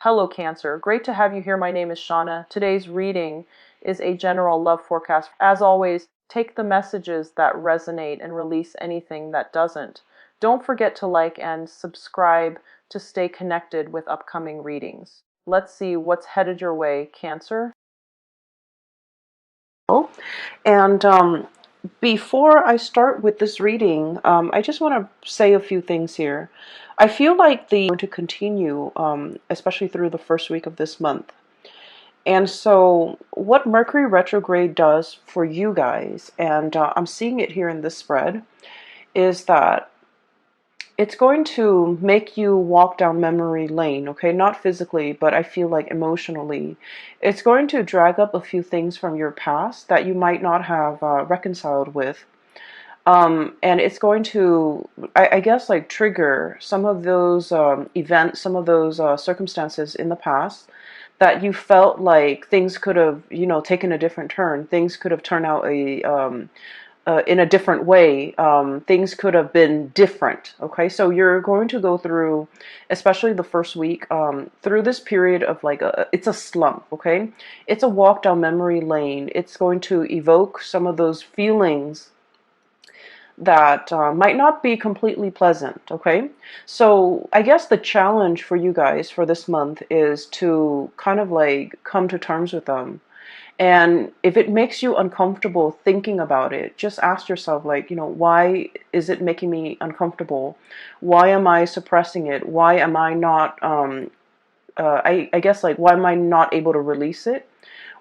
Hello Cancer, great to have you here. My name is Shauna. Today's reading is a general love forecast. As always, take the messages that resonate and release anything that doesn't. Don't forget to like and subscribe to stay connected with upcoming readings. Let's see what's headed your way, Cancer. And before I start with this reading, I just want to say a few things here. I feel like the going to continue, especially through the first week of this month. And so what Mercury retrograde does for you guys, and I'm seeing it here in this spread, is that it's going to make you walk down memory lane, okay? Not physically, but I feel like emotionally. It's going to drag up a few things from your past that you might not have reconciled with. And it's going to, I guess, like trigger some of those events, some of those circumstances in the past that you felt like things could have, taken a different turn. Things could have turned out in a different way. Things could have been different. Okay, so you're going to go through, especially the first week, through this period of like it's a slump. Okay, it's a walk down memory lane. It's going to evoke some of those feelings that might not be completely pleasant. Okay, so I guess the challenge for you guys for this month is to kind of like come to terms with them. And if it makes you uncomfortable thinking about it, just ask yourself, like, why is it making me uncomfortable? Why am I suppressing it? Why am I not, I guess, like, why am I not able to release it?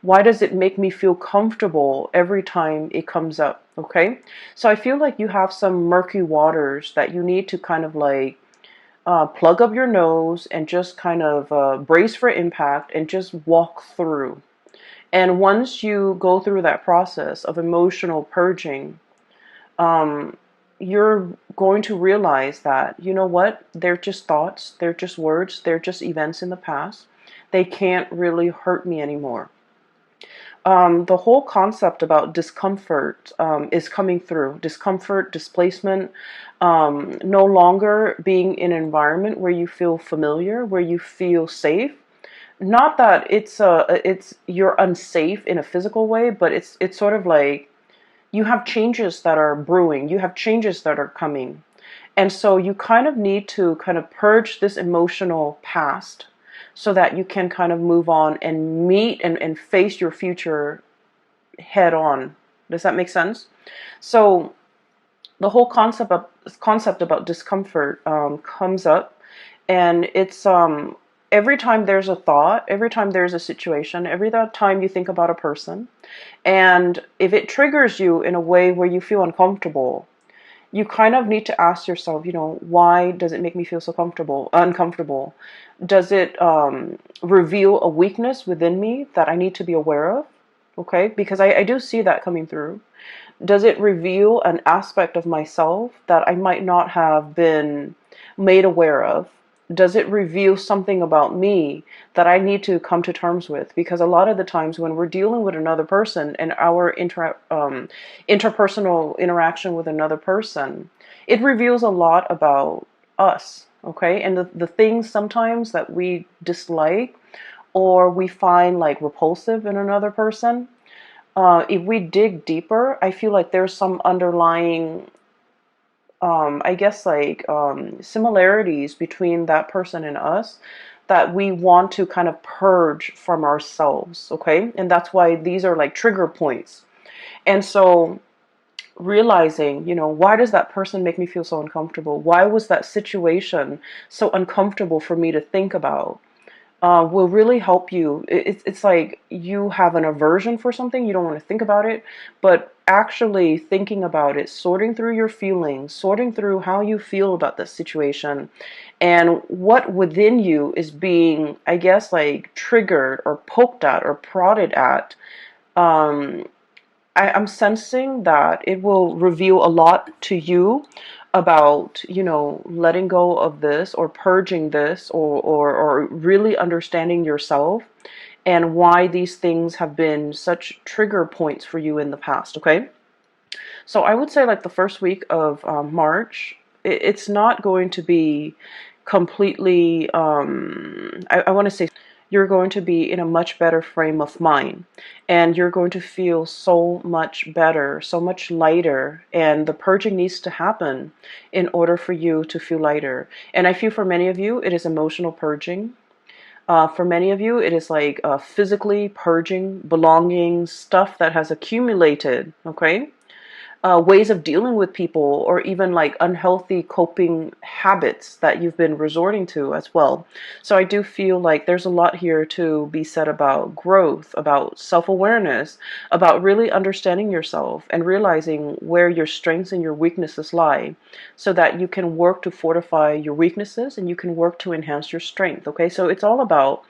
Why does it make me feel comfortable every time it comes up? Okay. So I feel like you have some murky waters that you need to kind of like plug up your nose and just kind of brace for impact and just walk through. And once you go through that process of emotional purging, you're going to realize that, you know what, they're just thoughts, they're just words, they're just events in the past. They can't really hurt me anymore. The whole concept about discomfort is coming through. Discomfort, displacement, no longer being in an environment where you feel familiar, where you feel safe. Not that it's you're unsafe in a physical way, but it's sort of like you have changes that are brewing, you have changes that are coming. And so you kind of need to kind of purge this emotional past so that you can kind of move on and meet and face your future head on. Does that make sense? So the whole concept about discomfort comes up, and it's every time there's a thought, every time there's a situation, every time you think about a person, and if it triggers you in a way where you feel uncomfortable, you kind of need to ask yourself, why does it make me feel so uncomfortable? Does it reveal a weakness within me that I need to be aware of? Okay, because I do see that coming through. Does it reveal an aspect of myself that I might not have been made aware of? Does it reveal something about me that I need to come to terms with? Because a lot of the times when we're dealing with another person and our interpersonal interaction with another person, it reveals a lot about us, okay? And the things sometimes that we dislike or we find like repulsive in another person, if we dig deeper, I feel like there's some underlying I guess like similarities between that person and us that we want to kind of purge from ourselves, okay? And that's why these are like trigger points. And so realizing, why does that person make me feel so uncomfortable? Why was that situation so uncomfortable for me to think about? Will really help you. It's like you have an aversion for something, you don't want to think about it, but actually thinking about it, sorting through your feelings, sorting through how you feel about this situation, and what within you is being, I guess, like triggered or poked at or prodded at. Um, I'm sensing that it will reveal a lot to you about, letting go of this or purging this or really understanding yourself and why these things have been such trigger points for you in the past, okay? So I would say like the first week of March, it's not going to be completely, I want to say, you're going to be in a much better frame of mind, and you're going to feel so much better, so much lighter, and the purging needs to happen in order for you to feel lighter. And I feel for many of you, it is emotional purging. For many of you, it is like physically purging belongings, stuff that has accumulated, okay? Ways of dealing with people, or even like unhealthy coping habits that you've been resorting to as well. So I do feel like there's a lot here to be said about growth, about self-awareness, about really understanding yourself and realizing where your strengths and your weaknesses lie, so that you can work to fortify your weaknesses and you can work to enhance your strength. Okay, so it's all about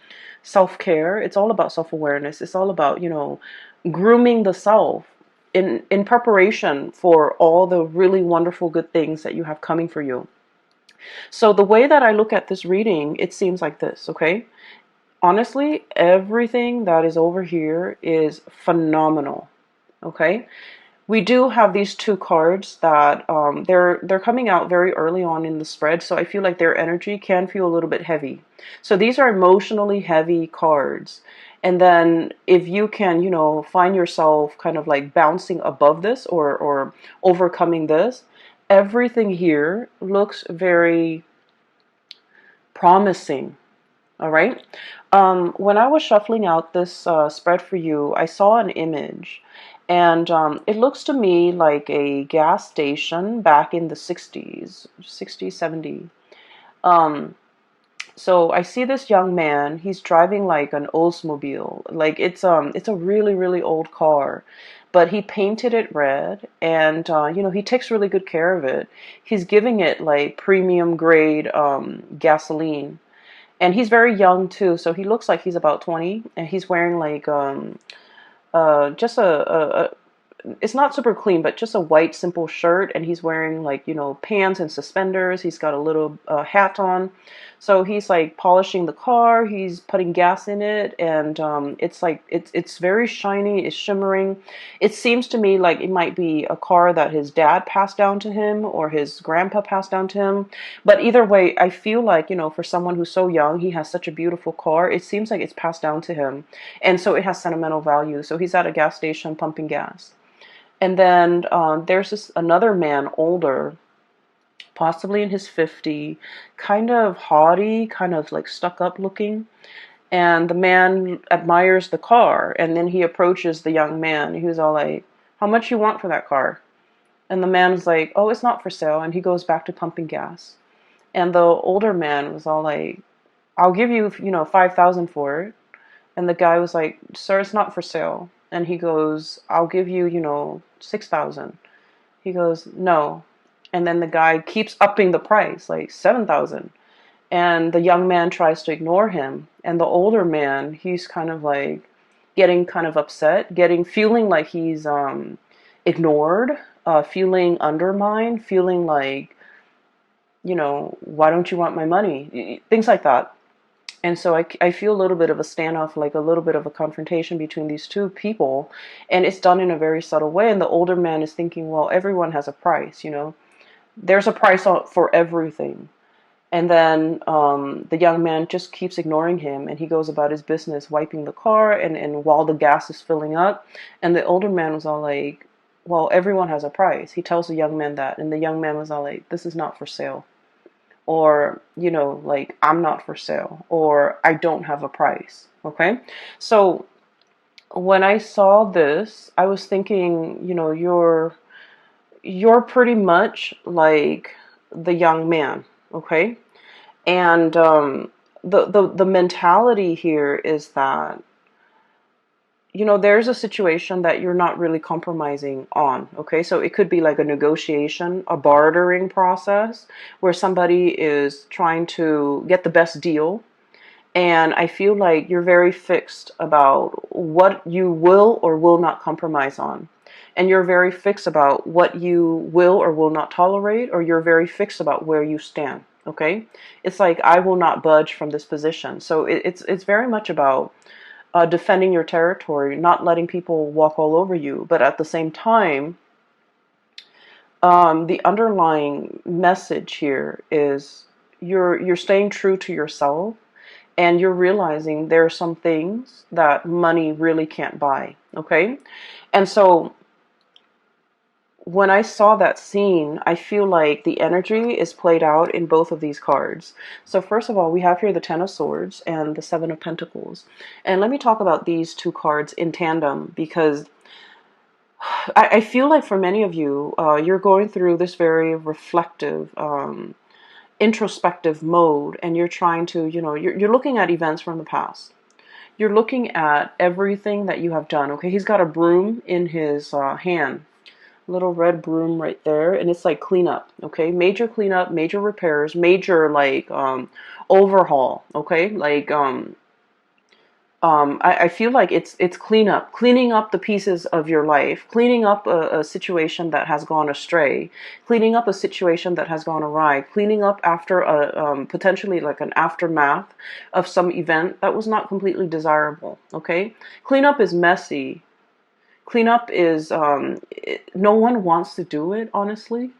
self-care, it's all about self-awareness, it's all about, grooming the self in preparation for all the really wonderful good things that you have coming for you. So the way that I look at this reading, it seems like this, okay? Honestly, everything that is over here is phenomenal, okay? We do have these two cards that they're coming out very early on in the spread, so I feel like their energy can feel a little bit heavy. So these are emotionally heavy cards. And then if you can, find yourself kind of like bouncing above this, or overcoming this, everything here looks very promising. All right. When I was shuffling out this spread for you, I saw an image, and it looks to me like a gas station back in the 60s, 60, 70. Um, so I see this young man. He's driving like an Oldsmobile. Like it's a really, really old car, but he painted it red, and he takes really good care of it. He's giving it like premium grade gasoline. And he's very young too, so he looks like he's about 20, and he's wearing like just a it's not super clean, but just a white simple shirt, and he's wearing like pants and suspenders. He's got a little hat on, so he's like polishing the car. He's putting gas in it, and it's like it's very shiny. It's shimmering. It seems to me like it might be a car that his dad passed down to him, or his grandpa passed down to him. But either way, I feel like for someone who's so young, he has such a beautiful car. It seems like it's passed down to him, and so it has sentimental value. So he's at a gas station pumping gas. And then there's another man, older, possibly in his 50s, kind of haughty, kind of like stuck up looking. And the man admires the car, and then he approaches the young man. He was all like, "How much you want for that car?" And the man's like, "Oh, it's not for sale." And he goes back to pumping gas. And the older man was all like, "I'll give you, 5,000 for it." And the guy was like, "Sir, it's not for sale." And he goes, "I'll give you, 6,000. He goes, "No." And then the guy keeps upping the price, like 7,000. And the young man tries to ignore him. And the older man, he's kind of like getting kind of upset, feeling like he's ignored, feeling undermined, feeling like, "Why don't you want my money?" Things like that. And so I feel a little bit of a standoff, like a little bit of a confrontation between these two people. And it's done in a very subtle way. And the older man is thinking, well, everyone has a price, There's a price for everything. And then the young man just keeps ignoring him. And he goes about his business, wiping the car. And while the gas is filling up. And the older man was all like, well, everyone has a price. He tells the young man that. And the young man was all like, "This is not for sale." Or like, "I'm not for sale," or "I don't have a price." Okay, so when I saw this, I was thinking, you're pretty much like the young man. Okay, and the mentality here is that there's a situation that you're not really compromising on, okay? So it could be like a negotiation, a bartering process where somebody is trying to get the best deal. And I feel like you're very fixed about what you will or will not compromise on. And you're very fixed about what you will or will not tolerate, or you're very fixed about where you stand, okay? It's like, I will not budge from this position. So it's very much about defending your territory, not letting people walk all over you. But at the same time, the underlying message here is you're staying true to yourself, and you're realizing there are some things that money really can't buy. Okay? And so when I saw that scene, I feel like the energy is played out in both of these cards. So first of all, we have here the Ten of Swords and the Seven of Pentacles. And let me talk about these two cards in tandem, because I feel like for many of you, you're going through this very reflective, introspective mode, and you're trying to, you're looking at events from the past. You're looking at everything that you have done. Okay, he's got a broom in his hand, little red broom right there, and it's like cleanup. Okay, major cleanup, major repairs, major like overhaul. Okay, like I feel like it's cleanup, cleaning up the pieces of your life, cleaning up a situation that has gone astray, cleaning up a situation that has gone awry, cleaning up after a potentially like an aftermath of some event that was not completely desirable. Okay, cleanup is messy. Cleanup is no one wants to do it, honestly.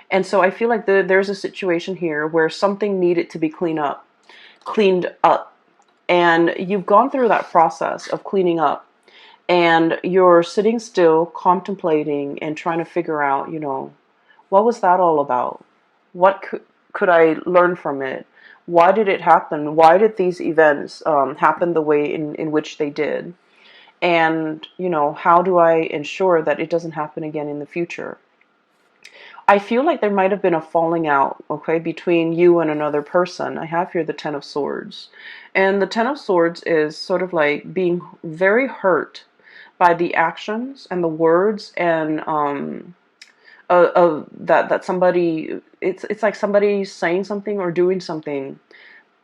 And so I feel like there's a situation here where something needed to be cleaned up. And you've gone through that process of cleaning up, and you're sitting still, contemplating and trying to figure out, what was that all about? What could I learn from it? Why did it happen? Why did these events happen the way in which they did? And, how do I ensure that it doesn't happen again in the future? I feel like there might have been a falling out, okay, between you and another person. I have here the Ten of Swords. And the Ten of Swords is sort of like being very hurt by the actions and the words and that somebody, it's like somebody saying something or doing something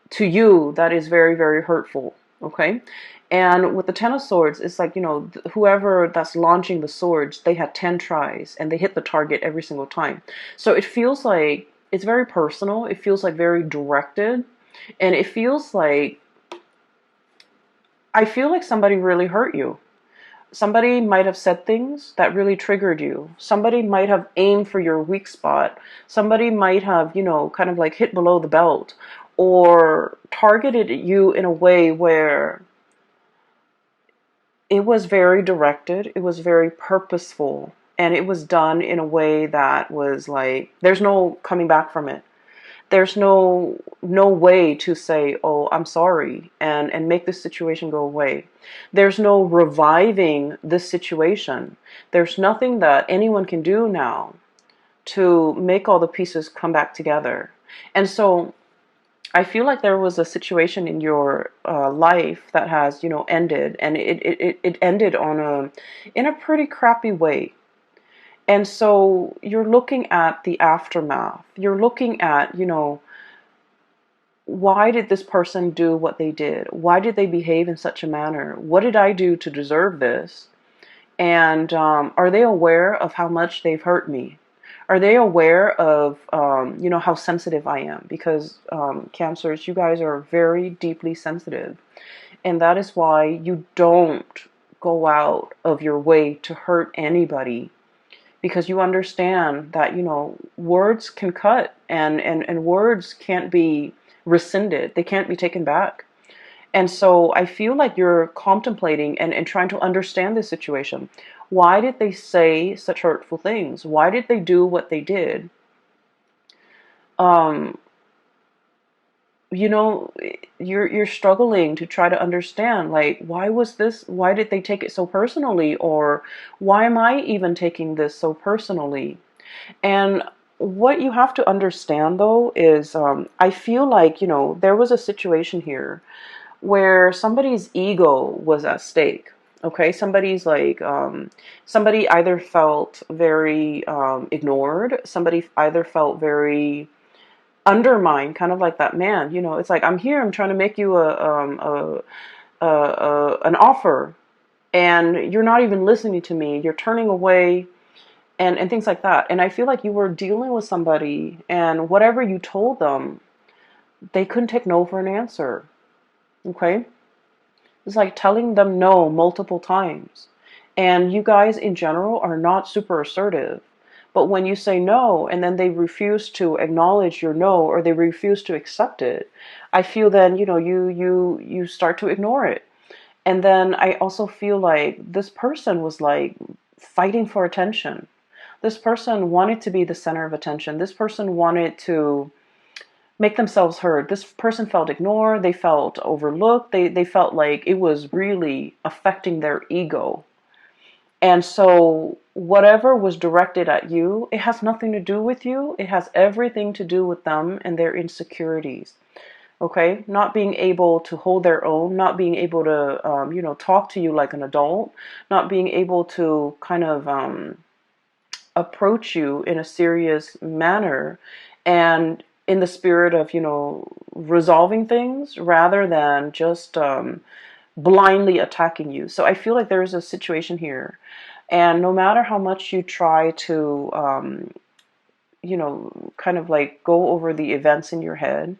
to you that is very, very hurtful. Okay. And with the Ten of Swords, it's like, whoever that's launching the swords, they had 10 tries and they hit the target every single time. So it feels like it's very personal. It feels like very directed. And it feels like, I feel like somebody really hurt you. Somebody might have said things that really triggered you. Somebody might have aimed for your weak spot. Somebody might have, kind of like hit below the belt or targeted you in a way where it was very directed, it was very purposeful, and it was done in a way that was like, there's no coming back from it. There's no way to say, oh, I'm sorry, and make this situation go away. There's no reviving this situation. There's nothing that anyone can do now to make all the pieces come back together. And so I feel like there was a situation in your life that has, ended, and it ended in a pretty crappy way. And so you're looking at the aftermath. You're looking at, why did this person do what they did? Why did they behave in such a manner? What did I do to deserve this? And are they aware of how much they've hurt me? Are they aware of, how sensitive I am? Because Cancers, you guys are very deeply sensitive. And that is why you don't go out of your way to hurt anybody. Because you understand that, words can cut, and words can't be rescinded. They can't be taken back. And so I feel like you're contemplating and trying to understand this situation. Why did they say such hurtful things? Why did they do what they did? Um, you're struggling to try to understand, like, why did they take it so personally? Or why am I even taking this so personally? And what you have to understand, though, is I feel like, there was a situation here where somebody's ego was at stake. Okay, somebody's like, somebody either felt very ignored, somebody either felt very undermined, kind of like that man. It's like, I'm here, I'm trying to make you an offer, and you're not even listening to me. You're turning away, and things like that. And I feel like you were dealing with somebody, and whatever you told them, they couldn't take no for an answer. Okay? It's like telling them no multiple times. And you guys in general are not super assertive. But when you say no and then they refuse to acknowledge your no, or they refuse to accept it, I feel then, you start to ignore it. And then I also feel like this person was like fighting for attention. This person wanted to be the center of attention. This person wanted to make themselves heard. This person felt ignored. They felt overlooked. They felt like it was really affecting their ego. And so whatever was directed at you, it has nothing to do with you. It has everything to do with them and their insecurities. Okay, not being able to hold their own, not being able to, talk to you like an adult, not being able to kind of approach you in a serious manner and in the spirit of, resolving things rather than just blindly attacking you. So I feel like there's a situation here. And no matter how much you try to, kind of like go over the events in your head,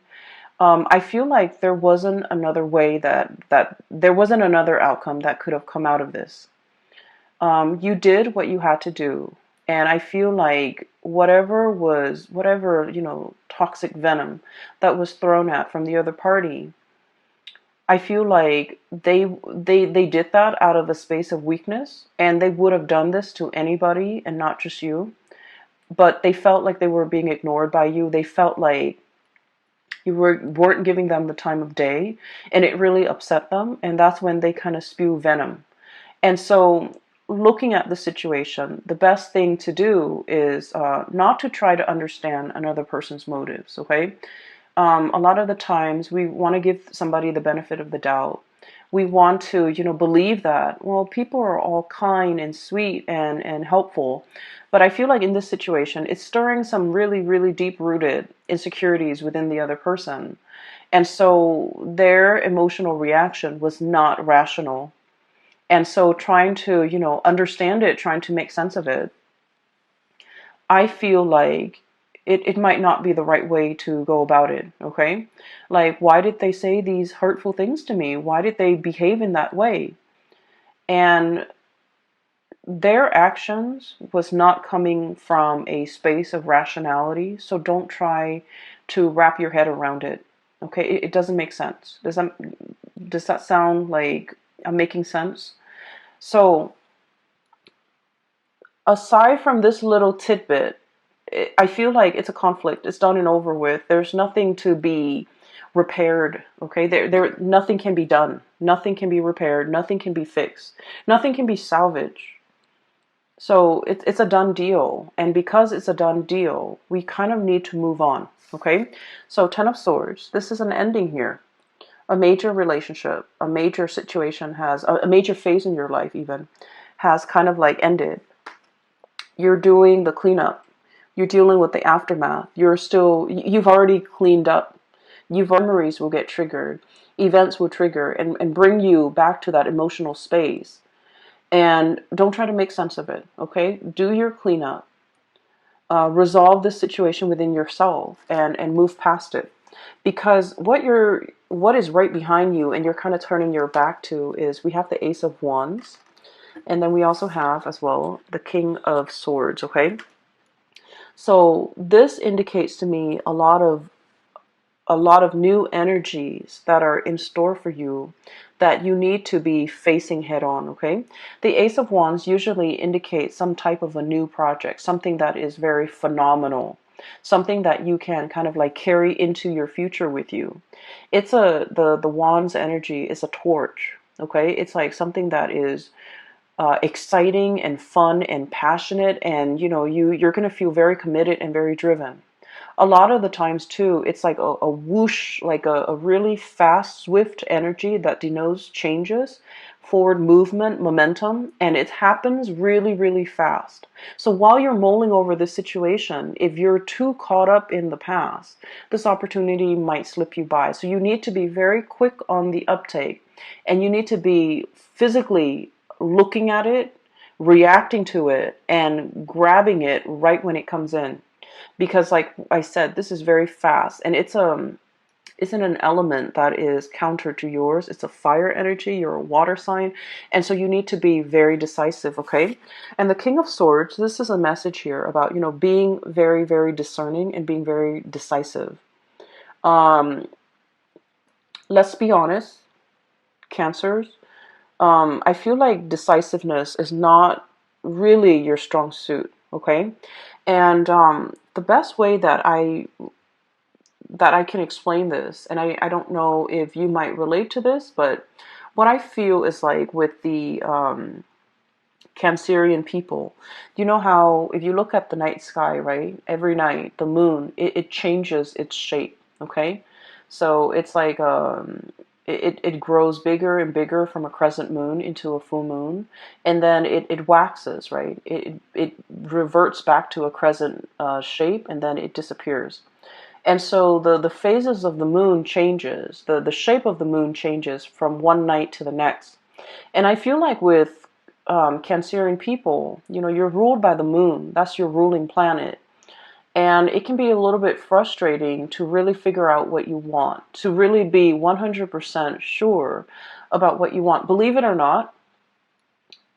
I feel like there wasn't another way that there wasn't another outcome that could have come out of this. You did what you had to do. And I feel like whatever, toxic venom that was thrown at from the other party, I feel like they did that out of a space of weakness, and they would have done this to anybody and not just you. But they felt like they were being ignored by you. They felt like you weren't giving them the time of day, and it really upset them. And that's when they kind of spew venom. And so, looking at the situation, the best thing to do is not to try to understand another person's motives, okay? A lot of the times we want to give somebody the benefit of the doubt. We want to, believe that, well, people are all kind and sweet and helpful. But I feel like in this situation, it's stirring some really, really deep-rooted insecurities within the other person. And so their emotional reaction was not rational. And so trying to, understand it, trying to make sense of it, I feel like it might not be the right way to go about it, okay? Like, why did they say these hurtful things to me? Why did they behave in that way? And their actions was not coming from a space of rationality, so don't try to wrap your head around it, okay? It doesn't make sense. Does that sound like I'm making sense? So, aside from this little tidbit, I feel like it's a conflict. It's done and over with. There's nothing to be repaired. Okay, nothing can be done. Nothing can be repaired. Nothing can be fixed. Nothing can be salvaged. So it's a done deal. And because it's a done deal, we kind of need to move on. Okay, so Ten of Swords. This is an ending here. A major relationship, a major situation a major phase in your life even has kind of like ended. You're doing the cleanup. You're dealing with the aftermath. You've already cleaned up. Your memories will get triggered. Events will trigger and bring you back to that emotional space. And don't try to make sense of it, okay? Do your cleanup. Resolve this situation within yourself and move past it. Because what is right behind you and you're kind of turning your back to is we have the Ace of Wands. And then we also have as well the King of Swords, okay? So this indicates to me a lot of new energies that are in store for you that you need to be facing head on, okay? The Ace of Wands usually indicates some type of a new project, something that is very phenomenal, something that you can kind of like carry into your future with you. It's the Wands energy is a torch, okay? It's like something that is exciting and fun and passionate, and you're going to feel very committed and very driven. A lot of the times too, it's like a whoosh, like a really fast, swift energy that denotes changes, forward movement, momentum, and it happens really, really fast. So while you're mulling over this situation, if you're too caught up in the past, this opportunity might slip you by. So you need to be very quick on the uptake, and you need to be physically looking at it, reacting to it, and grabbing it right when it comes in. Because like I said, this is very fast, and is in an element that is counter to yours. It's a fire energy. You're a water sign. And so you need to be very decisive, okay? And the King of Swords, this is a message here about, being very, very discerning and being very decisive. Let's be honest, Cancers. I feel like decisiveness is not really your strong suit, okay? And the best way that I can explain this, and I don't know if you might relate to this, but what I feel is like with the Cancerian people, you know how if you look at the night sky, right? Every night, the moon, it changes its shape, okay? So it's like it grows bigger and bigger from a crescent moon into a full moon, and then it waxes, right? It reverts back to a crescent shape, and then it disappears. And so the phases of the moon changes, the shape of the moon changes from one night to the next. And I feel like with Cancerian people, you're ruled by the moon. That's your ruling planet. And it can be a little bit frustrating to really figure out what you want, to really be 100% sure about what you want. Believe it or not,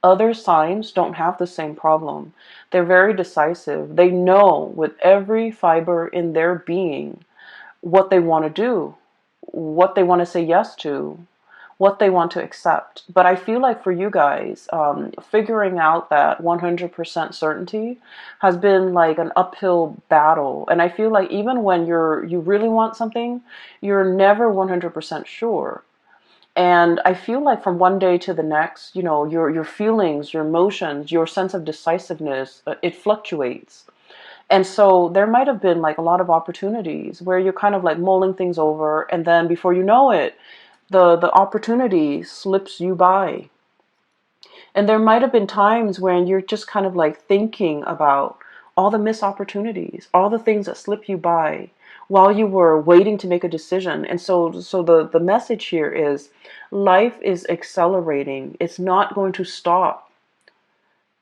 other signs don't have the same problem. They're very decisive. They know with every fiber in their being what they want to do, what they want to say yes to, what they want to accept. But I feel like for you guys, figuring out that 100% certainty has been like an uphill battle. And I feel like even when you really want something, you're never 100% sure. And I feel like from one day to the next, your feelings, your emotions, your sense of decisiveness, it fluctuates. And so there might have been like a lot of opportunities where you're kind of like mulling things over, and then before you know it, the opportunity slips you by. And there might have been times when you're just kind of like thinking about all the missed opportunities, all the things that slip you by while you were waiting to make a decision. And so the message here is life is accelerating. It's not going to stop.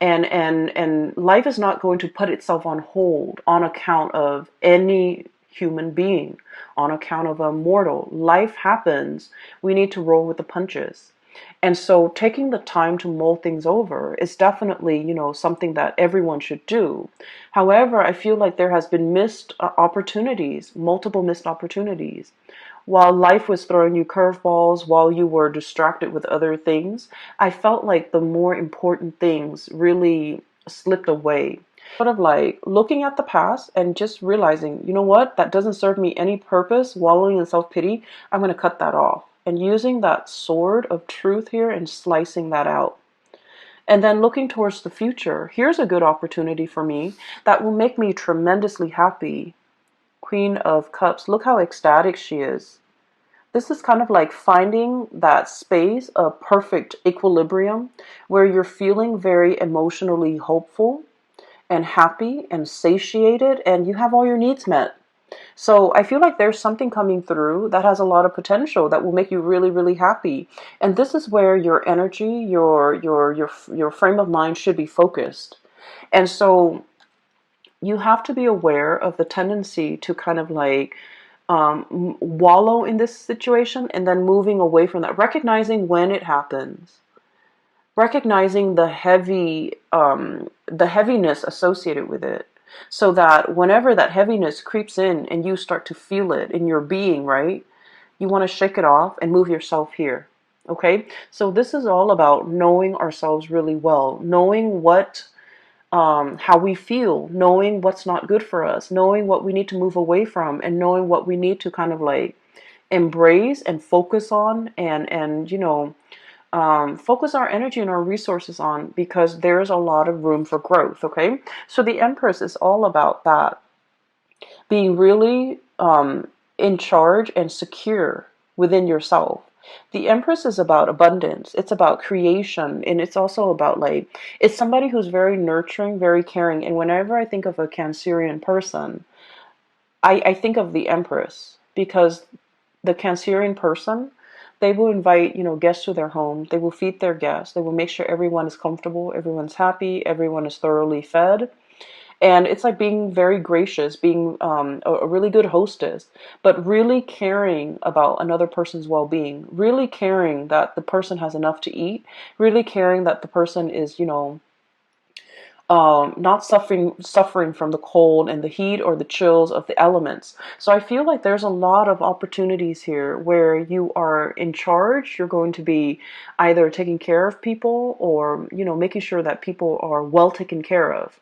And life is not going to put itself on hold on account of any human being, on account of a mortal. Life happens. We need to roll with the punches. And so taking the time to mull things over is definitely, something that everyone should do. However, I feel like there has been missed opportunities, multiple missed opportunities. While life was throwing you curveballs, while you were distracted with other things, I felt like the more important things really slipped away. Sort of like looking at the past and just realizing, you know what, that doesn't serve me any purpose, wallowing in self-pity, I'm going to cut that off. And using that sword of truth here and slicing that out. And then looking towards the future, here's a good opportunity for me that will make me tremendously happy. Queen of Cups, look how ecstatic she is. This is kind of like finding that space of perfect equilibrium where you're feeling very emotionally hopeful and happy and satiated and you have all your needs met. So I feel like there's something coming through that has a lot of potential that will make you really, really happy. And this is where your energy, your frame of mind should be focused. And so you have to be aware of the tendency to kind of like wallow in this situation and then moving away from that, recognizing when it happens, recognizing the heaviness associated with it. So that whenever that heaviness creeps in and you start to feel it in your being, right? You want to shake it off and move yourself here. Okay? So this is all about knowing ourselves really well, knowing how we feel, knowing what's not good for us, knowing what we need to move away from, and knowing what we need to kind of like embrace and focus on and focus our energy and our resources on, because there's a lot of room for growth, okay? So the Empress is all about that. Being really in charge and secure within yourself. The Empress is about abundance. It's about creation. And it's also about like, it's somebody who's very nurturing, very caring. And whenever I think of a Cancerian person, I think of the Empress, because the Cancerian person, they will invite, guests to their home. They will feed their guests. They will make sure everyone is comfortable, everyone's happy, everyone is thoroughly fed. And it's like being very gracious, being a really good hostess, but really caring about another person's well-being, really caring that the person has enough to eat, really caring that the person is, not suffering from the cold and the heat or the chills of the elements. So I feel like there's a lot of opportunities here where you are in charge. You're going to be either taking care of people or, making sure that people are well taken care of.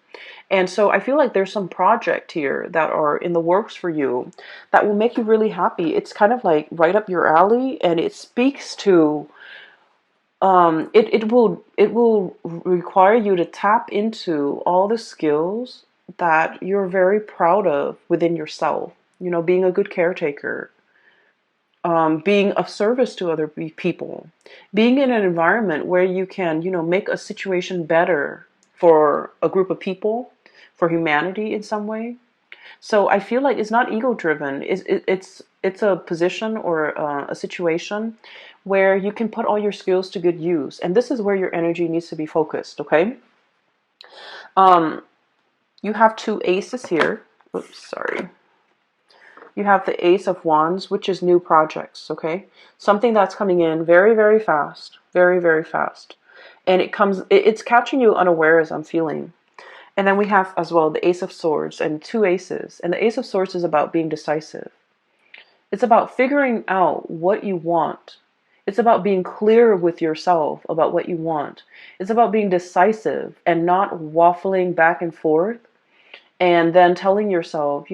And so I feel like there's some project here that are in the works for you that will make you really happy. It's kind of like right up your alley, and it speaks to it will require you to tap into all the skills that you're very proud of within yourself. Being a good caretaker, being of service to other people, being in an environment where you can, make a situation better for a group of people, for humanity in some way. So I feel like it's not ego driven. It's a position or a situation where you can put all your skills to good use, and this is where your energy needs to be focused. Okay. Um, you have two aces here. Oops, sorry. You have the Ace of Wands, which is new projects. Okay, something that's coming in very, very fast, very, very fast, and it's catching you unawares. I'm feeling. And then we have as well the Ace of Swords and two aces. And the Ace of Swords is about being decisive. It's about figuring out what you want. It's about being clear with yourself about what you want. It's about being decisive and not waffling back and forth and then telling yourself,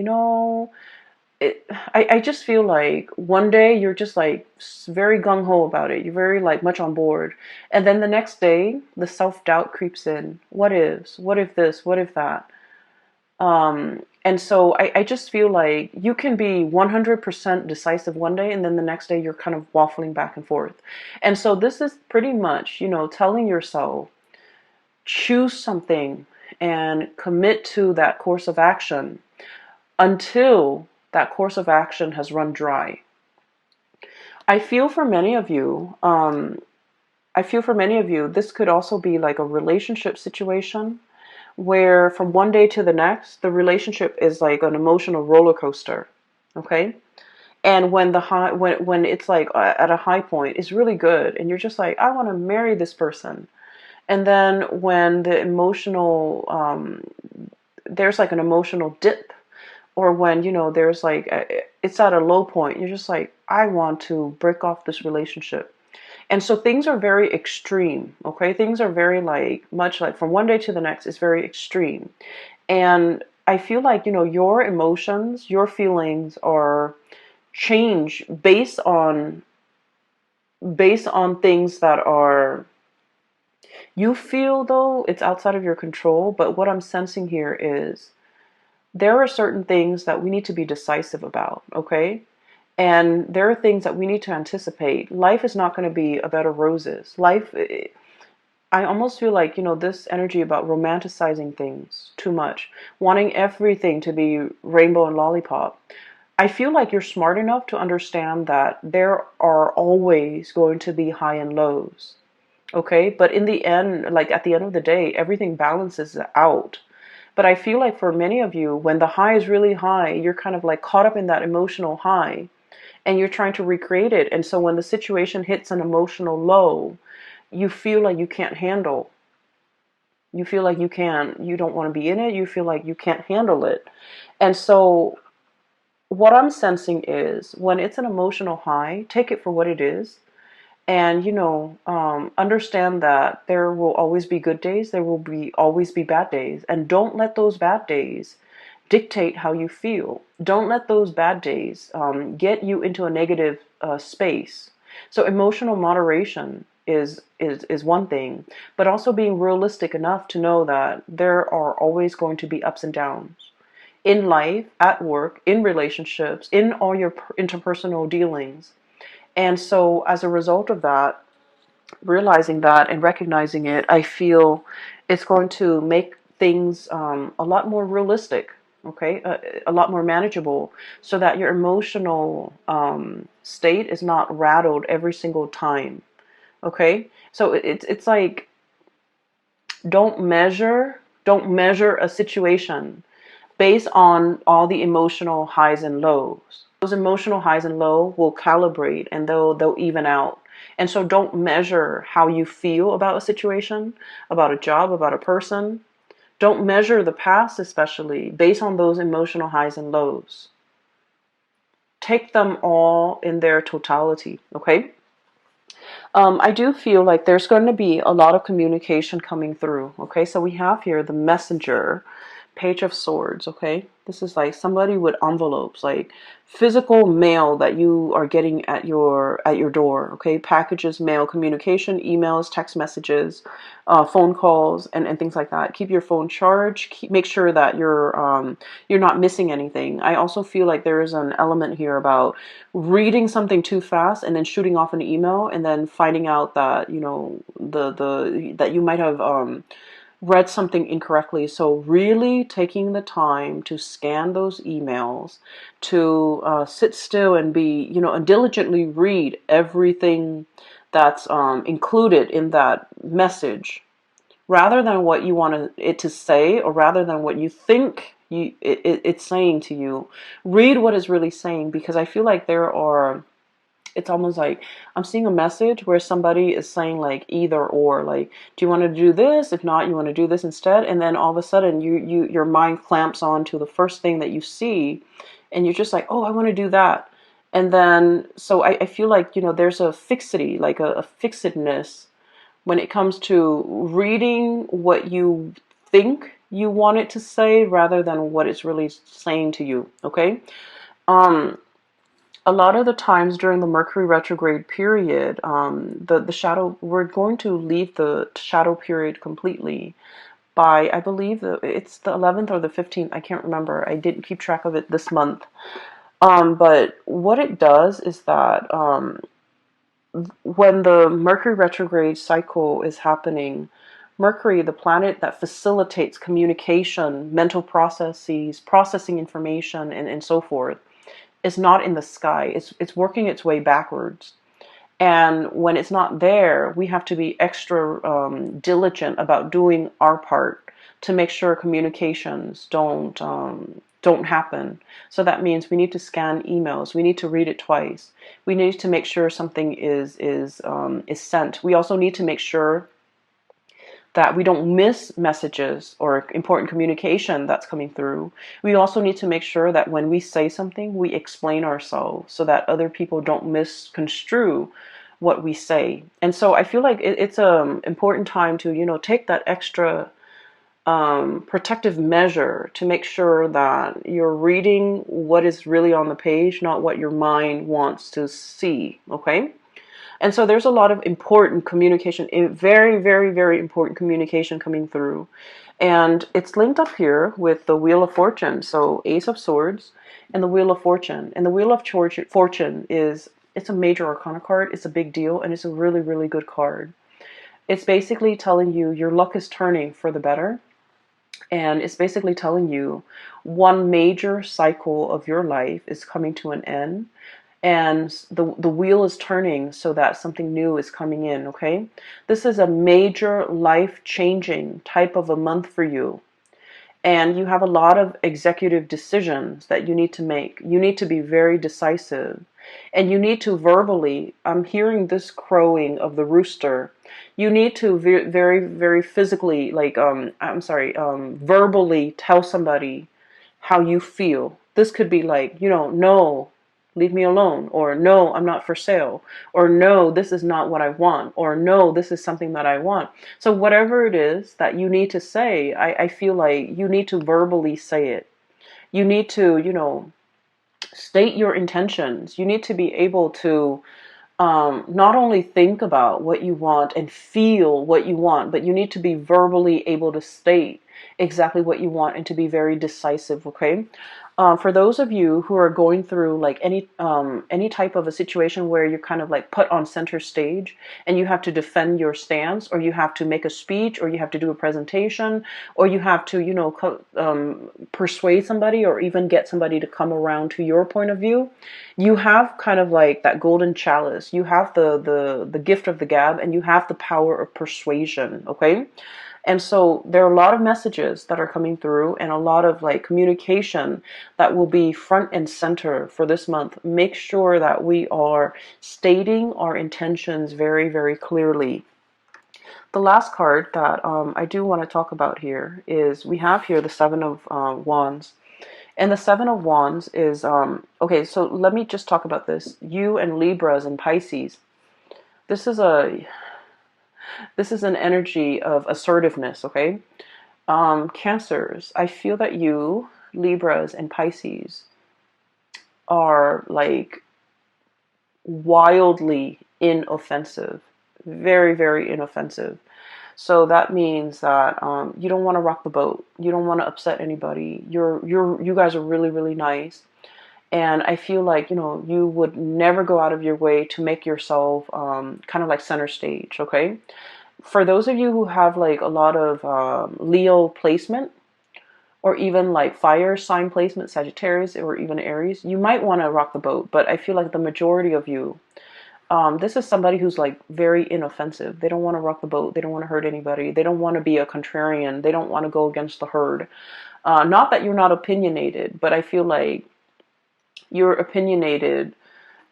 I just feel like one day you're just like very gung-ho about it. You're very like much on board. And then the next day, the self-doubt creeps in. What ifs? What if this? What if that? And so I just feel like you can be 100% decisive one day, and then the next day you're kind of waffling back and forth. And so this is pretty much, telling yourself, choose something and commit to that course of action until that course of action has run dry. I feel for many of you, this could also be like a relationship situation where from one day to the next, the relationship is like an emotional roller coaster. Okay. And when when it's like at a high point, it's really good. And you're just like, I want to marry this person. And then when the there's like an emotional dip, or when, there's like, it's at a low point, you're just like, I want to break off this relationship. And so things are very extreme, okay? Things are very like, much like from one day to the next is very extreme. And I feel like, your emotions, your feelings are change based on things that are, you feel though it's outside of your control. But what I'm sensing here is there are certain things that we need to be decisive about, okay? And there are things that we need to anticipate. Life is not going to be a bed of roses. I almost feel like, this energy about romanticizing things too much, wanting everything to be rainbow and lollipop. I feel like you're smart enough to understand that there are always going to be high and lows, okay? But in the end, like at the end of the day, everything balances out. But I feel like for many of you, when the high is really high, you're kind of like caught up in that emotional high and you're trying to recreate it. And so when the situation hits an emotional low, you feel like you can't handle. You feel like you don't want to be in it. You feel like you can't handle it. And so what I'm sensing is when it's an emotional high, take it for what it is. And, understand that there will always be good days. There will always be bad days. And don't let those bad days dictate how you feel. Don't let those bad days get you into a negative space. So emotional moderation is one thing, but also being realistic enough to know that there are always going to be ups and downs in life, at work, in relationships, in all your interpersonal dealings. And so as a result of that, realizing that and recognizing it, I feel it's going to make things a lot more realistic, okay, a lot more manageable, so that your emotional state is not rattled every single time, okay? So it's like, don't measure Don't measure a situation based on all the emotional highs and lows. Those emotional highs and lows will calibrate and they'll even out. And so don't measure how you feel about a situation, about a job, about a person. Don't measure the past, especially based on those emotional highs and lows. Take them all in their totality, okay? I do feel like there's going to be a lot of communication coming through, okay? So we have here the messenger, Page of Swords, okay? This is like somebody with envelopes, like physical mail that you are getting at your door, okay? Packages, mail, communication, emails, text messages, phone calls, and things like that. Keep your phone charged. Make sure that you're not missing anything. I also feel like there is an element here about reading something too fast and then shooting off an email and then finding out that that you might have read something incorrectly. So really taking the time to scan those emails, to sit still and and diligently read everything that's included in that message, rather than what you want it to say, or rather than what you think it's saying to you. Read what it's really saying, because I feel like it's almost like I'm seeing a message where somebody is saying like either or, like, do you want to do this? If not, you want to do this instead. And then all of a sudden your mind clamps on to the first thing that you see, and you're just like, oh, I want to do that. And then so I feel like there's a fixity, like a fixedness when it comes to reading what you think you want it to say rather than what it's really saying to you, okay? A lot of the times during the Mercury retrograde period, the shadow, we're going to leave the shadow period completely by, I believe it's the 11th or the 15th. I can't remember. I didn't keep track of it this month. But what it does is that when the Mercury retrograde cycle is happening, Mercury, the planet that facilitates communication, mental processes, processing information, and so forth, is not in the sky. It's working its way backwards. And when it's not there, we have to be extra diligent about doing our part to make sure communications don't happen. So that means we need to scan emails. We need to read it twice. We need to make sure something is sent. We also need to make sure that we don't miss messages or important communication that's coming through. We also need to make sure that when we say something, we explain ourselves so that other people don't misconstrue what we say. And so I feel like it's an important time to, take that extra protective measure to make sure that you're reading what is really on the page, not what your mind wants to see, okay? And so there's a lot of important communication, very, very, very important communication coming through. And it's linked up here with the Wheel of Fortune. So Ace of Swords and the Wheel of Fortune. And the Wheel of Fortune it's a major arcana card. It's a big deal, and it's a really, really good card. It's basically telling you your luck is turning for the better. And it's basically telling you one major cycle of your life is coming to an end. And the wheel is turning so that something new is coming in, okay? This is a major life-changing type of a month for you. And you have a lot of executive decisions that you need to make. You need to be very decisive. And you need to verbally, I'm hearing this crowing of the rooster. You need to very, very physically, verbally tell somebody how you feel. This could be like, no, leave me alone, or no, I'm not for sale, or no, this is not what I want, or no, this is something that I want. So whatever it is that you need to say, I feel like you need to verbally say it. You need to, state your intentions. You need to be able to not only think about what you want and feel what you want, but you need to be verbally able to state exactly what you want and to be very decisive, okay? For those of you who are going through like any type of a situation where you're kind of like put on center stage and you have to defend your stance, or you have to make a speech, or you have to do a presentation, or you have to persuade somebody, or even get somebody to come around to your point of view, you have kind of like that golden chalice. You have the gift of the gab, and you have the power of persuasion, okay? And so there are a lot of messages that are coming through and a lot of like communication that will be front and center for this month. Make sure that we are stating our intentions very, very clearly. The last card that I do want to talk about here is we have here the Seven of Wands. And the Seven of Wands is, okay, so let me just talk about this. You and Libras and Pisces, this is an energy of assertiveness, okay? Cancers, I feel that you, Libras and Pisces, are like wildly inoffensive. Very, very inoffensive. So that means that you don't want to rock the boat. You don't want to upset anybody. You guys are really, really nice. And I feel like, you would never go out of your way to make yourself kind of like center stage, okay? For those of you who have like a lot of Leo placement, or even like fire sign placement, Sagittarius, or even Aries, you might want to rock the boat. But I feel like the majority of you, this is somebody who's like very inoffensive. They don't want to rock the boat. They don't want to hurt anybody. They don't want to be a contrarian. They don't want to go against the herd. Not that you're not opinionated, but I feel like you're opinionated,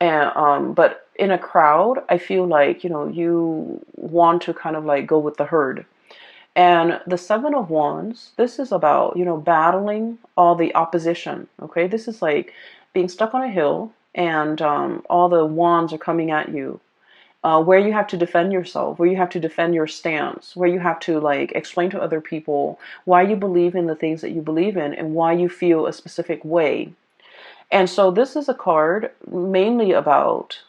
and but in a crowd, I feel like, you want to kind of like go with the herd. And the Seven of Wands, this is about, battling all the opposition, okay? This is like being stuck on a hill and all the wands are coming at you, where you have to defend yourself, where you have to defend your stance, where you have to like explain to other people why you believe in the things that you believe in and why you feel a specific way. And so this is a card mainly about,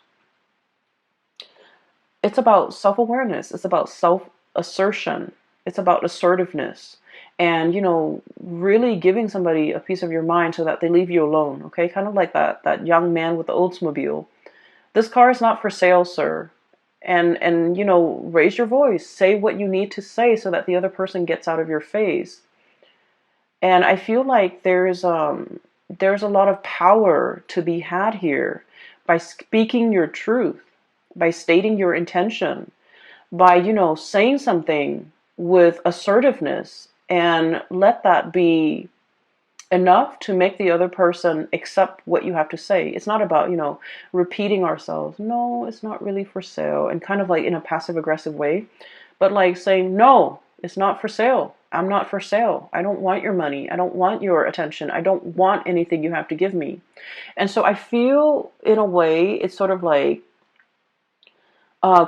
it's about self-awareness. It's about self-assertion. It's about assertiveness. And, really giving somebody a piece of your mind so that they leave you alone. Okay, kind of like that young man with the Oldsmobile. This car is not for sale, sir. And raise your voice. Say what you need to say so that the other person gets out of your face. And I feel like there's a lot of power to be had here by speaking your truth, by stating your intention, by, saying something with assertiveness, and let that be enough to make the other person accept what you have to say. It's not about, repeating ourselves. No, it's not really for sale, and kind of like in a passive aggressive way, but like saying, no, it's not for sale. I'm not for sale. I don't want your money. I don't want your attention. I don't want anything you have to give me. And so I feel in a way it's sort of like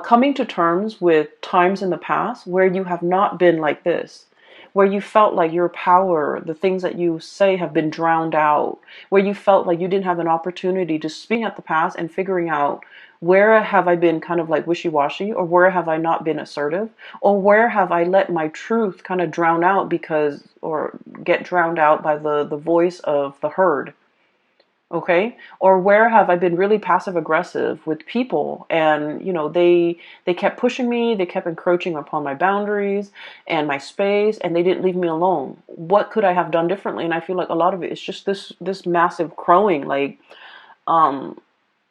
coming to terms with times in the past where you have not been like this, where you felt like your power, the things that you say have been drowned out, where you felt like you didn't have an opportunity to speak at the past and figuring out, where have I been kind of like wishy-washy, or where have I not been assertive, or where have I let my truth kind of drown out or get drowned out by the voice of the herd. Okay, or where have I been really passive aggressive with people, and they kept pushing me, they kept encroaching upon my boundaries and my space, and they didn't leave me alone. What could I have done differently? And I feel like a lot of it is just this massive crowing, like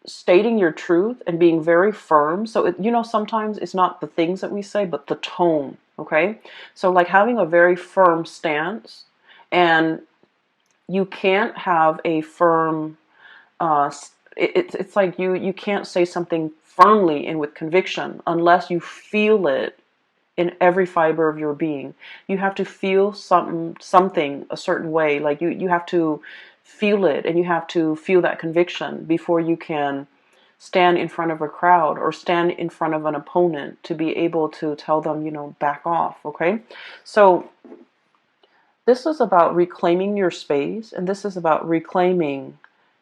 stating your truth and being very firm. So sometimes it's not the things that we say, but the tone. Okay, so like having a very firm stance, and you can't have a firm, it's like you can't say something firmly and with conviction unless you feel it in every fiber of your being. You have to feel something a certain way, like you have to feel it, and you have to feel that conviction before you can stand in front of a crowd or stand in front of an opponent to be able to tell them, back off. Okay, so this is about reclaiming your space, and this is about reclaiming,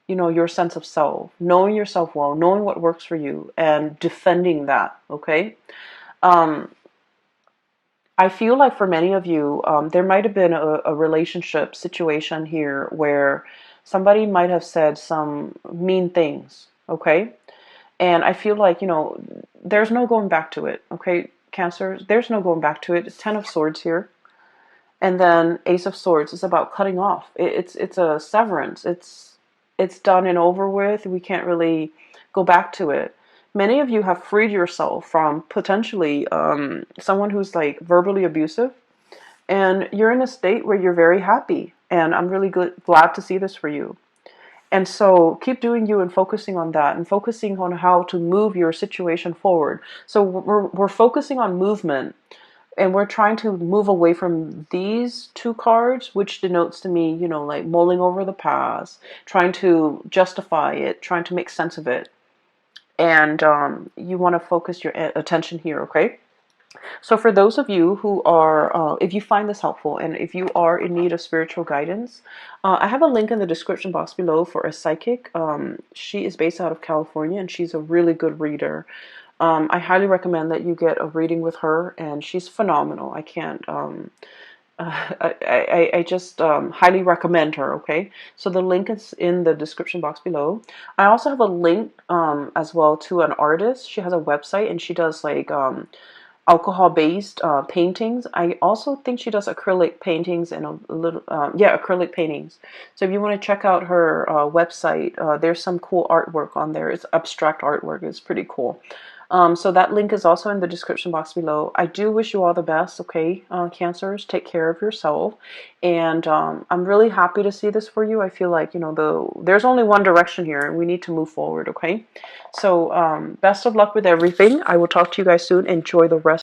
your sense of self, knowing yourself well, knowing what works for you, and defending that, okay? I feel like for many of you, there might have been a relationship situation here where somebody might have said some mean things, okay? And I feel like, there's no going back to it, okay, Cancer? There's no going back to it. It's Ten of Swords here. And then Ace of Swords is about cutting off. It's a severance. It's done and over with. We can't really go back to it. Many of you have freed yourself from potentially someone who's like verbally abusive. And you're in a state where you're very happy. And I'm really glad to see this for you. And so keep doing you and focusing on that and focusing on how to move your situation forward. So we're focusing on movement, and we're trying to move away from these two cards, which denotes to me, you know, like mulling over the past, trying to justify it, trying to make sense of it. And you want to focus your attention here, okay? So for those of you who are, if you find this helpful and if you are in need of spiritual guidance, I have a link in the description box below for a psychic. She is based out of California and she's a really good reader. I highly recommend that you get a reading with her, and she's phenomenal. I can't, I just highly recommend her, okay? So the link is in the description box below. I also have a link as well to an artist. She has a website and she does like alcohol-based paintings. I also think she does acrylic paintings and a little, acrylic paintings. So if you want to check out her website, there's some cool artwork on there. It's abstract artwork. It's pretty cool. So that link is also in the description box below. I do wish you all the best, okay, Cancers? Take care of yourself. And I'm really happy to see this for you. I feel like, you know, there's only one direction here, and we need to move forward, okay? So best of luck with everything. I will talk to you guys soon. Enjoy the rest.